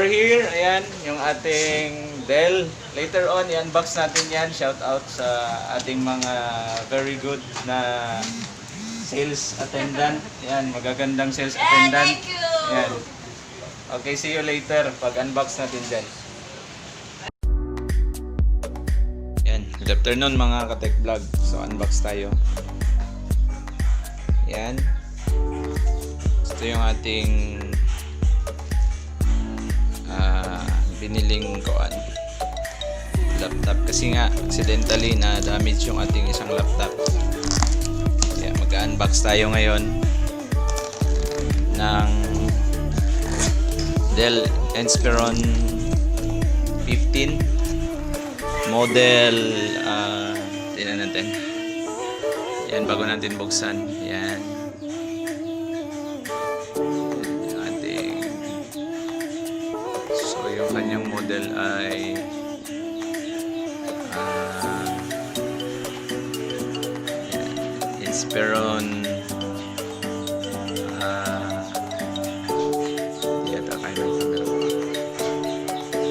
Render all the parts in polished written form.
here, ayan, yung ating Dell. Later on, i-unbox natin yan. Shout out sa ating mga very good na sales attendant. Ayan, magagandang sales attendant. Thank you! Ayan. Okay, see you later pag unbox natin dyan. Ayan, good afternoon mga ka-tech vlog. So, unbox tayo. Ayan. Ito yung ating biniling laptop kasi nga accidentally na damage yung ating isang laptop. Kaya mag-unbox tayo ngayon ng Dell Inspiron 15 model. Tingnan natin yan bago natin buksan. Yan yung ating, so yung kanyang model ay Inspiron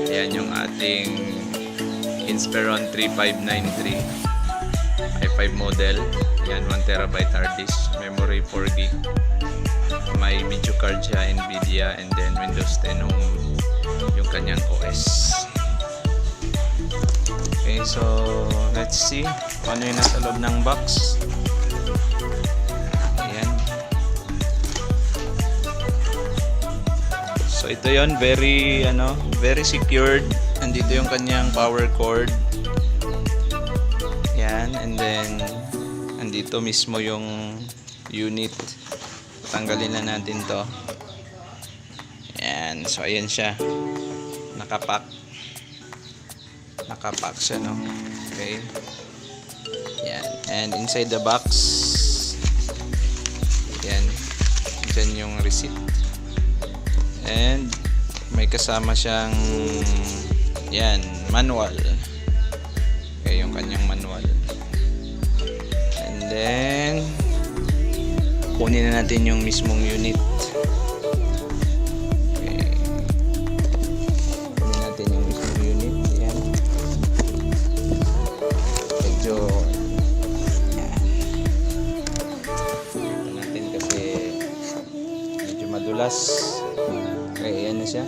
ayan yung ating Inspiron 3593 i5 model. Yan, 1TB hard disk, memory 4GB, may video card siya, Nvidia, and then Windows 10 yung kanyang OS. Okay, so let's see paano yung nasa loob ng box. Ayan. So ito yon, very secured. Andito yung kanyang power cord. Yan, and then andito mismo yung unit. Tanggalin na natin to. Yan, so ayan siya. Nakapack siya, no? Okay. Yan, and inside the box, yan, dyan yung receipt, and may kasama siyang yan, manual. Okay, yung kanyang manual. And then kunin na natin yung mismong unit. Okay, kunin natin yung mismong unit. Yan, medyo yan, ito natin kasi medyo madulas. Okay, yan na siya.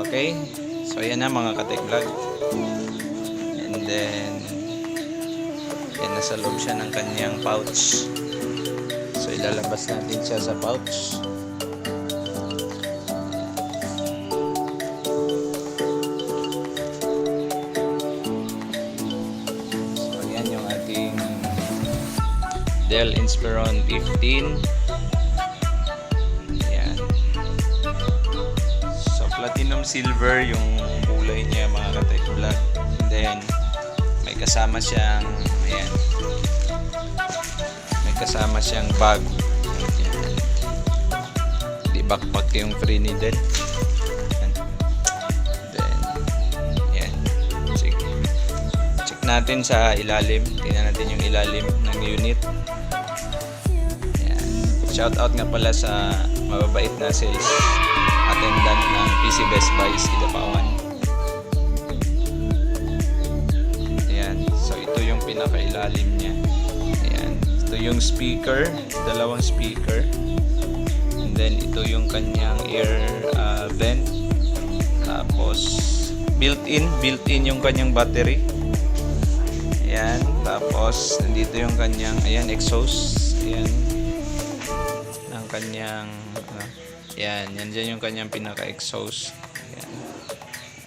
Okay, so ayan na mga ka-tech vlog. And then yan, nasa loob siya ng kanyang pouch. So ilalabas natin siya sa pouch. So ayan yung ating Dell Inspiron 15. Platinum silver yung kulay niya mga ka-tech vlog. And then may kasama siyang ayan, may kasama siyang bag. Ayan. Di backpack yung free needed. Ayan. Then ayan, check natin sa ilalim. Tingnan natin yung ilalim ng unit. Ayan. Shout out nga pala sa mababait na sales attendant ng PC Best Buy Kidapawan. Ayan, so ito yung pinakailalim niya. Ayan, ito yung speaker, dalawang speaker, and then ito yung kanyang air vent. Tapos built-in yung kanyang battery. Ayan, tapos nandito yung kanyang exhaust. Ayan, ng kanyang yan dyan yung kanyang pinaka-exhaust. Yan.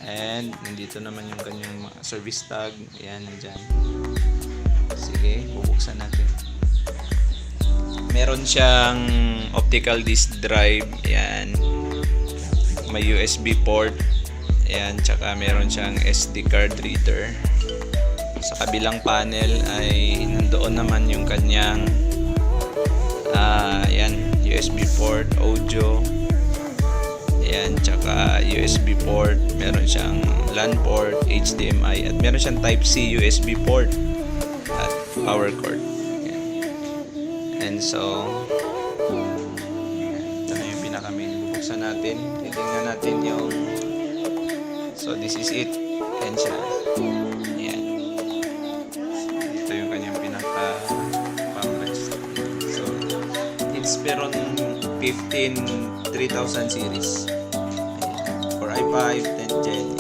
And nandito naman yung kanyang service tag. Yan, dyan. Sige, bubuksan natin. Meron siyang optical disk drive. Yan. May USB port. Yan, tsaka meron siyang SD card reader. Sa kabilang panel ay nandoon naman yung kanyang USB port, audio. Ayan, tsaka USB port, meron siyang LAN port, HDMI, at meron siyang Type-C USB port at power cord. Ayan. And so ito na yung natin. Titingnan natin yung... So, this is it. Yan siya. Yan. Ito yung kanyang pinaka-pamrest. So, Inspiron 15 3000 series. Ayan. For i5, 10 Gen.